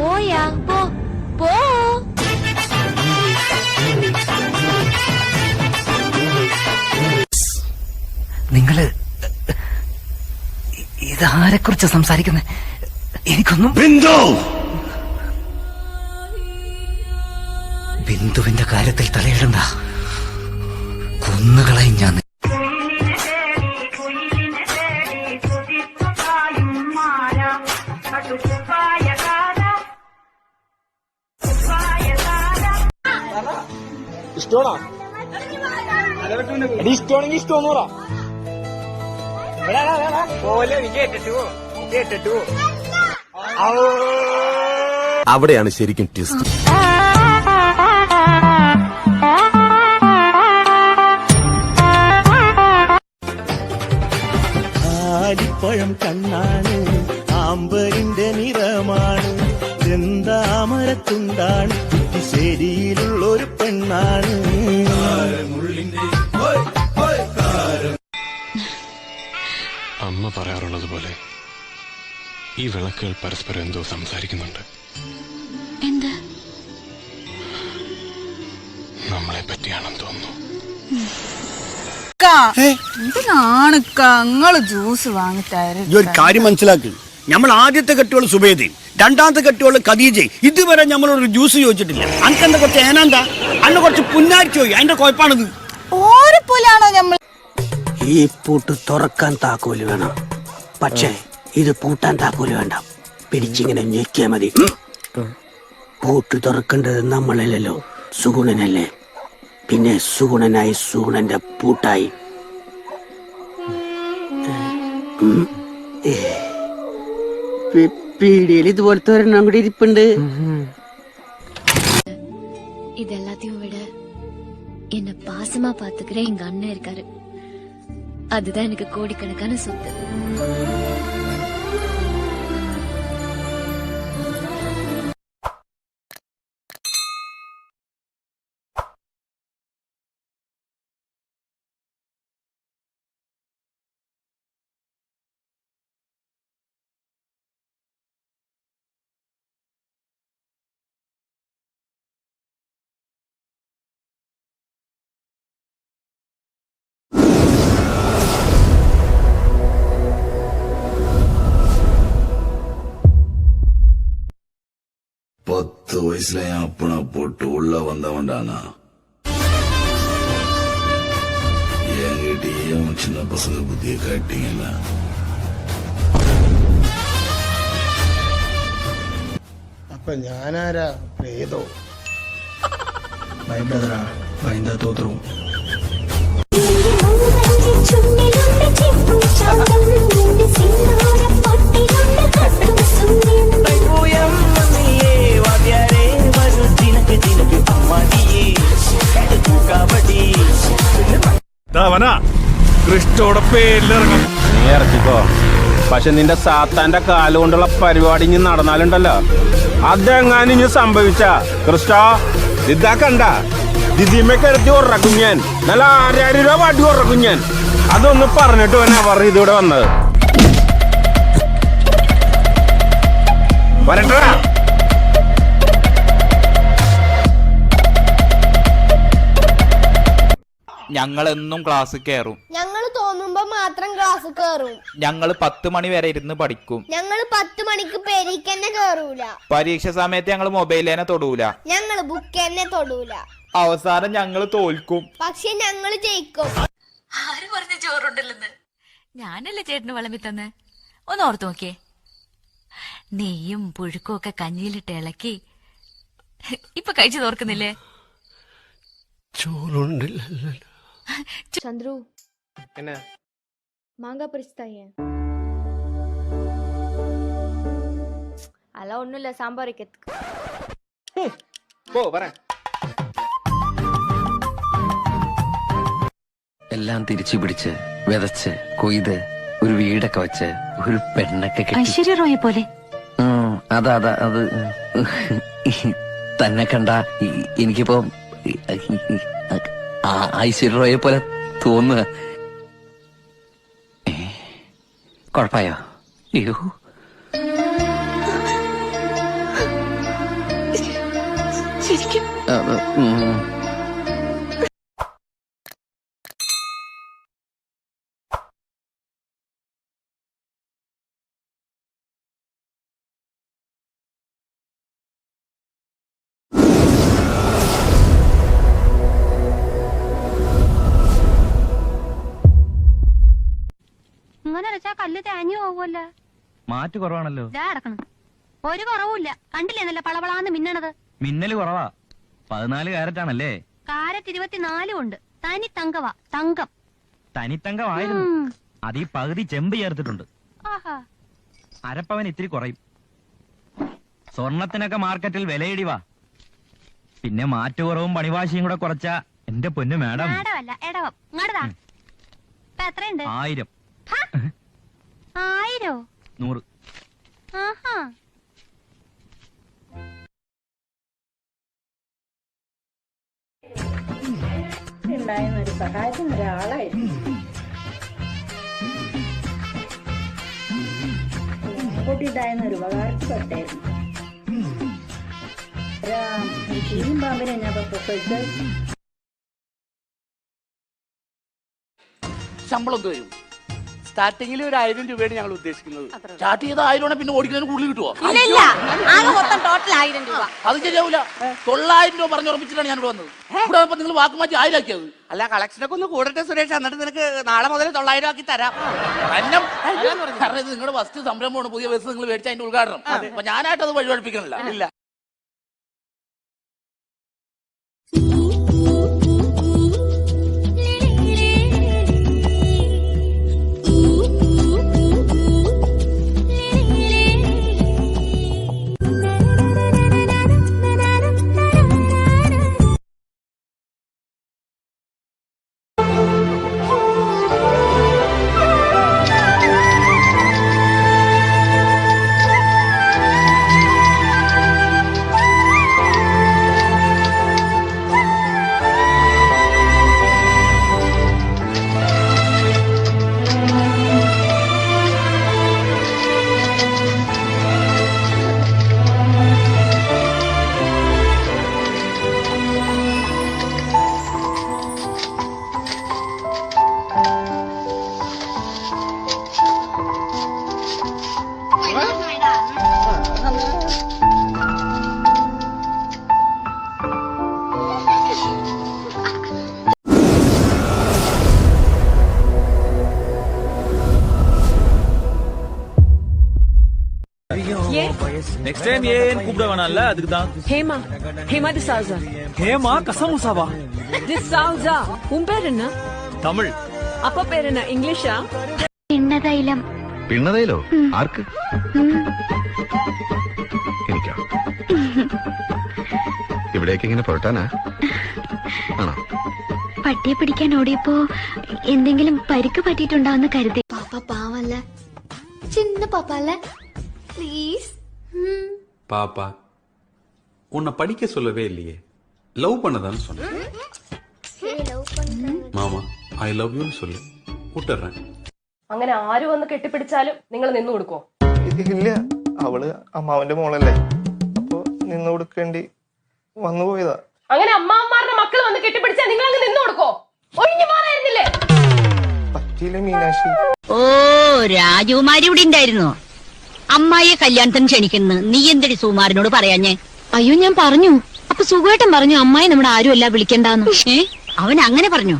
പോയാ പോ പോ. നിങ്ങള് ഇതാരെക്കുറിച്ച് സംസാരിക്കുന്നത്? എനിക്കൊന്നും. ബിന്ദുവിന്റെ കാര്യത്തിൽ തലയിടണ്ട, കൊന്നുകളയും ഞാൻ. ഇഷ്ടമാണോ? ഇഷ്ടമാണെങ്കിൽ ഇഷ്ടമെന്ന് പറ. അവിടെയാണ് ശരിക്കും ട്വിസ്റ്റ്. ആലിപ്പഴം കണ്ണാണ്, ആമ്പലിന്റെ നിറമാണ്, ചെന്താമരത്തുണ്ടാണ്, ശരിയിലുള്ളൊരു പെണ്ണാണ്. അമ്മ പറയാറുള്ളത് പോലെ ഈ വിളക്കുകൾ പരസ്പരം എന്തോ സംസാരിക്കുന്നുണ്ട്. എന്താ? നമ്മളെ പറ്റിയാണെന്ന് തോന്നുന്നു. എന്തിനാണ് ജ്യൂസ് വാങ്ങിത്തരും? ഈ ഒരു കാര്യം മനസ്സിലാക്കി, നമ്മൾ ആദ്യത്തെ കെട്ടുകൾ സുബൈദയും രണ്ടാമത്തെ കെട്ടുകൾ ഖദീജയും ഇതുവരെ നമ്മളൊരു ജ്യൂസ് ചോദിച്ചിട്ടില്ല. അനക്കെന്താ കുറച്ച് ഏനാന്താ, അന്ന് കുറച്ച് പുന്നാരിച്ചു പോയി, അതിന്റെ കുഴപ്പമാണിത്. ഓരോ പോലാണോ നമ്മൾ? ഈ പൂട്ട് തുറക്കാൻ താക്കോല് വേണം, പക്ഷേ ഇത് പൂട്ടാൻ താക്കോല് വേണ്ട. പിടിച്ചിങ്ങനെ ഞെക്കിയാ മതി. പൂട്ട് തുറക്കേണ്ടത് നമ്മളല്ലല്ലോ, സുഗുണനല്ലേ. പിന്നെ സുഗുണനായി സുഗുണന്റെ പൂട്ടായി. പീടിയിൽ ഇതുപോലത്തെ ഒരെണ്ണം കൂടി ഇരിപ്പുണ്ട്. இதெல்லாத்தையும் விட என்ன பாசமா பாத்துக்கிற எங்க அண்ணன் இருக்காரு. அதுதான் எனக்கு கோடிக்கணக்கான சொத்து. பத்து வயசுல என் அப்பனை போட்டு உள்ள வந்தவன்டானா. என்கிட்டயே அவன் சின்ன பசங்க புத்திய காட்டீங்கன்னா അപ്പൊ ഞാനാരാ? പ്രേതോ? തോന്നും. കൃഷ്ണോടെ പേരിലിറങ്ങും. നീ ഇറക്കിക്കോ, പക്ഷെ നിന്റെ സാത്താന്റെ കാലുകൊണ്ടുള്ള പരിപാടി ഇനി നടന്നാലുണ്ടല്ലോ, അതെങ്ങാനും ഇനി സംഭവിച്ച കൃഷ്ണ ഇതാ കണ്ട ദിദിമയ്ക്കടുത്ത് ഉറക്കും ഞാൻ. നല്ല 1000 രൂപ വടി ഉറക്കും ഞാൻ. അതൊന്ന് പറഞ്ഞിട്ട് വേണേ അവർ ഇതിവിടെ വന്നത്. വരട്ടാ. ഞങ്ങളെന്നും ക്ലാസ് കയറും. ഞങ്ങൾ തോന്നുമ്പോ മാത്രം ക്ലാസ് കയറും. ഞങ്ങൾ 10 മണി വരെ ഇരുന്ന് പഠിക്കും. ഞങ്ങൾ 10 മണിക്ക് പെരീക്ക് തന്നെ കയറൂല. പരീക്ഷ സമയത്ത് ഞങ്ങൾ മൊബൈലിനെ തൊടൂല. ഞങ്ങൾ ബുക്ക് തന്നെ തൊടൂല. അവസാനം ഞങ്ങൾ തോൽക്കും, പക്ഷെ ഞങ്ങൾ ജയിക്കും. ആര് പറഞ്ഞ ചോറുണ്ടല്ലെന്ന്? ഞാനല്ലേ ചേട്ടന് വിളമ്പി തന്നെ. ഒന്ന് ഓർത്തു നോക്കിയേ. നെയ്യും പുഴുക്കും ഒക്കെ കഞ്ഞിയിലിട്ട് ഇളക്കി ഇപ്പൊ കഴിച്ചു തോർക്കുന്നില്ലേ? ചോറുണ്ടല്ലോ. ചന്ദ്രു മാങ്ങ പരിസ്ഥായ അല്ല ഒന്നുമില്ല, സാമ്പാറൊക്കെ എല്ലാം തിരിച്ചു പിടിച്ച് വിതച്ച് കൊയ്ത് ഒരു വീടൊക്കെ വെച്ച് ഒരു പെണ്ണൊക്കെ ഐശ്വര്യ റോയെ പോലെ. അതാ അത് തന്നെ കണ്ട എനിക്കിപ്പോ ഐശ്വര്യ റോയെ പോലെ തോന്നുക. കുഴപ്പമായോ? അയ്യോ ശരിക്കും ഇങ്ങനെ വെച്ചാ കല്ല് തേഞ്ഞു പോവുമല്ലോ. മാറ്റ് കുറവാണല്ലോ. അടക്കണം. ഒരു കുറവുമില്ല. കണ്ടില്ലേ നല്ല പളവളാന്ന് മിന്നണത്. മിന്നല് കുറവാ. 14 കാരറ്റ് ആണല്ലേ? കാരറ്റ് 24 ഉണ്ട്. തനി തങ്കവാ. തങ്കം. തനിത്തങ്കമായിരുന്നു. അത് ഈ പകുതി ചെമ്പ് ചേർത്തിട്ടുണ്ട്. ആഹാ. അരപ്പവൻ ഇത്തിരി കുറയും. സ്വർണത്തിനൊക്കെ മാർക്കറ്റിൽ വിലയിടിവാ. പിന്നെ മാറ്റ് കുറവും പണിവാശിയും കൂടെ കുറച്ച എന്റെ പൊന്നു മാഡം. മാഡമല്ല എടവം. ഇങ്ങോട്ടാ. ഇപ്പൊ എത്രയുണ്ട്? 1000. 1000. 100. ആഹാ. ഉണ്ടായിരുന്നൊരു സഹായത്തിന് ഒരാളായിരുന്നു. കൂട്ടിയിട്ടായിരുന്ന ഒരു ഉപകാരപ്പെട്ടായിരുന്നു. പാമ്പിനെ ഞാൻ പ്രസവിച്ചത്. ശമ്പളം തരും. സ്റ്റാർട്ടിങ്ങിൽ ഒരു 1000 രൂപയാണ് ഞങ്ങൾ ഉദ്ദേശിക്കുന്നത്. സ്റ്റാർട്ട് ചെയ്ത 1000 പിന്നെ ഓടിക്കുന്നതിന് കൂടുതൽ കിട്ടുമോ? ടോട്ടൽ 1000 രൂപ. അത് ശരിയാവൂല. 900 രൂപ പറഞ്ഞുറപ്പിച്ചിട്ടാണ് ഞാൻ ഇവിടെ വന്നത്. ഇവിടെ വന്നപ്പോ നിങ്ങൾ വാക്ക് മാറ്റി 1000 ആക്കിയത്. അല്ല, കളക്ഷനൊക്കെ ഒന്ന് കൂടട്ടെ സുരേഷ്. എന്നിട്ട് നിനക്ക് നാളെ മുതൽ 900 ആക്കി തരാം. കാരണം ഇത് നിങ്ങളുടെ ഫസ്റ്റ് സംരംഭമാണ്. പുതിയ ബസ് നിങ്ങൾ മേടിച്ച അതിന്റെ ഉദ്ഘാടനം. അപ്പൊ ഞാനായിട്ട് അത് വഴിപഠിപ്പിക്കണില്ല. ഇല്ല. நெக்ஸ்ட் டைம் ஏன் கூப்பிட வேணாம்ல, அதுக்கு தான். ஹேமா. ஹேமா டிசால்சா. ஹேமா கசமுசாவா? டிசால்சா. உன் பேர் என்ன? தமிழ். அப்பா பேர் என்ன? இங்கிலீஷா? പിണ്ണതൈലം. പിണ്ണതയിലോ? ആർക്ക്? എനിക്കാ. ഇവിടേക്ക് ഇങ്ങനെ പുറട്ടാനാ ആണോ? പട്ടിയെ പിടിക്കാൻ ഓടിയപ്പോ എന്തെങ്കിലും പരിക്ക് പറ്റിയിട്ടുണ്ടാവുന്ന കരുതി. പാപ്പ പാവല്ല. ചിന്ന പാപ്പ അല്ല. പ്ലീസ്. பாப்பா உன்னை படிக்க சொல்லவே இல்லையே, லவ் பண்ணதான்னு சொன்னேன். மாமா ஐ லவ் யூன்னு சொல்லு, விட்டுறேன். അങ്ങനെ ആര് വന്ന് കെട്ടിപ്പിടിച്ചാലും നിങ്ങൾ നിന്നു കൊടുക്കോ? ഇല്ല, അവള് അമ്മാവന്റെ മോളല്ലേ, അപ്പൊ നിന്ന് കൊടുക്കേണ്ടി വന്നു പോയതാ. അങ്ങനെ അമ്മാവന്മാരുടെ മക്കൾ വന്ന് കെട്ടിപ്പിടിച്ചാൽ നിങ്ങൾ അങ്ങ് നിന്നു കൊടുക്കോ? ഒഴിഞ്ഞു മാറായിരുന്നില്ലേ? പറ്റിയില്ല മീനാക്ഷി. ഓ, രാജകുമാരി ഇവിടെ ഉണ്ടായിരുന്നു. അമ്മായിയെ കല്യാണത്തിന് ക്ഷണിക്കുന്നു. നീ എന്തിടി സുകുമാരനോട് പറയാഞ്ഞേ? അയ്യോ, ഞാൻ പറഞ്ഞു. അപ്പൊ സുഖമായിട്ടും പറഞ്ഞു അമ്മായി നമ്മുടെ ആരും അല്ല വിളിക്കണ്ടെന്ന്. അവൻ അങ്ങനെ പറഞ്ഞു.